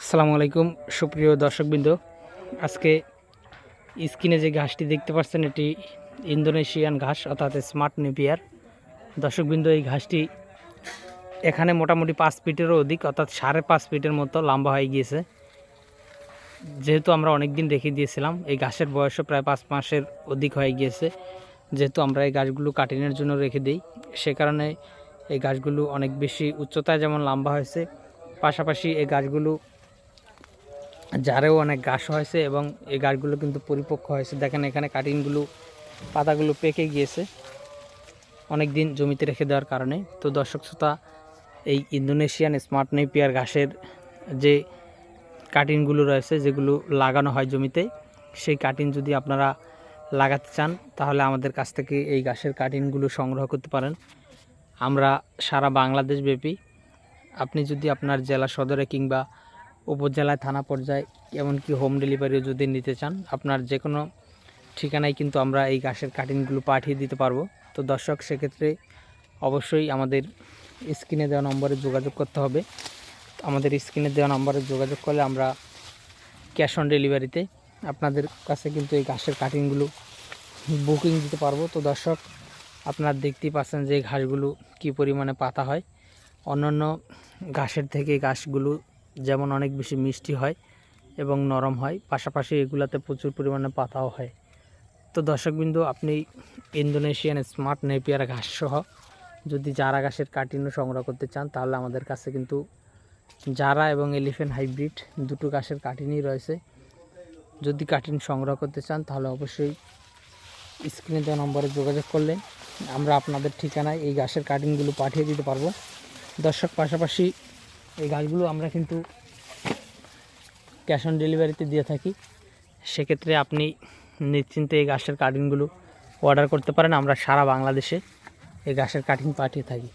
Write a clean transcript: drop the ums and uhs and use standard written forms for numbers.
আসসালামু আলাইকুম সুপ্রিয় দর্শকবৃন্দ। আজকে স্ক্রিনে যে ঘাসটি দেখতে পাচ্ছেন এটি ইন্দোনেশিয়ান ঘাস অর্থাৎ স্মার্ট নেপিয়ার। দর্শকবৃন্দ, এই ঘাসটি এখানে মোটামুটি 5 ফিটেরও অধিক অর্থাৎ 5.5 ফিটের মতো লম্বা হয়ে গিয়েছে। যেহেতু আমরা অনেক দিন রেখে দিয়েছিলাম, এই ঘাসের বয়সও প্রায় 5 মাসের অধিক হয়ে গিয়েছে। যেহেতু আমরা এই গাছগুলো কাটিংয়ের জন্য রেখে দিই, সে কারণে এই গাছগুলো অনেক বেশি উচ্চতায় যেমন লম্বা হয়েছে, পাশাপাশি এই গাছগুলো জারেও অনেক ঘাস হয়েছে এবং এই গাছগুলো কিন্তু পরিপক্ক হয়েছে। দেখেন এখানে কাটিংগুলো পাতাগুলো পেকে গিয়েছে অনেক দিন জমিতে রেখে দেওয়ার কারণে। তো দর্শক শ্রোতা, এই ইন্দোনেশিয়ান স্মার্ট নেপিয়ার ঘাসের যে কাটিংগুলো রয়েছে, যেগুলো লাগানো হয় জমিতে, সেই কাটিং যদি আপনারা লাগাতে চান তাহলে আমাদের কাছ থেকে এই ঘাসের কাটিংগুলো সংগ্রহ করতে পারেন। আমরা সারা বাংলাদেশ ব্যাপী, আপনি যদি আপনার জেলা সদরে কিংবা উপজেলায়, থানা পর্যায়ে, এমনকি হোম ডেলিভারিও যদি নিতে চান, আপনার যে কোনো ঠিকানায় কিন্তু আমরা এই ঘাসের কাটিংগুলো পাঠিয়ে দিতে পারবো। তো দর্শক, সেক্ষেত্রে অবশ্যই আমাদের স্ক্রিনে দেওয়া নম্বরে যোগাযোগ করতে হবে। আমাদের স্ক্রিনে দেওয়া নম্বরে যোগাযোগ করলে আমরা ক্যাশ অন ডেলিভারিতে আপনাদের কাছে কিন্তু এই ঘাসের কাটিংগুলো বুকিং দিতে পারবো। তো দর্শক, আপনারা দেখতেই পাচ্ছেন যে ঘাসগুলো কী পরিমাণে পাতা হয়। অন্যান্য ঘাসের থেকে ঘাসগুলো যেমন অনেক বেশি মিষ্টি হয় এবং নরম হয়, পাশাপাশি এগুলাতে প্রচুর পরিমাণে পাতাও হয়। তো দর্শকবিন্দু, আপনি ইন্দোনেশিয়ান স্মার্ট নেপিয়ার ঘাস সহ যদি জারা ঘাসের কাটিংও সংগ্রহ করতে চান, তাহলে আমাদের কাছে কিন্তু জারা এবং এলিফ্যান্ট হাইব্রিড দুটো ঘাসের কাটিংই রয়েছে। যদি কাটিং সংগ্রহ করতে চান তাহলে অবশ্যই স্ক্রিনে দেওয়া নম্বরে যোগাযোগ করলে আমরা আপনাদের ঠিকানায় এই ঘাসের কাটিংগুলো পাঠিয়ে দিতে পারবো। দর্শক, পাশাপাশি এই গাছগুলো আমরা কিন্তু ক্যাশ অন ডেলিভারিতে দিয়ে থাকি। সেক্ষেত্রে আপনি নিশ্চিন্তে এই ঘাসের কাটিংগুলো অর্ডার করতে পারেন। আমরা সারা বাংলাদেশে এই ঘাসের কাটিং পাঠিয়ে থাকি।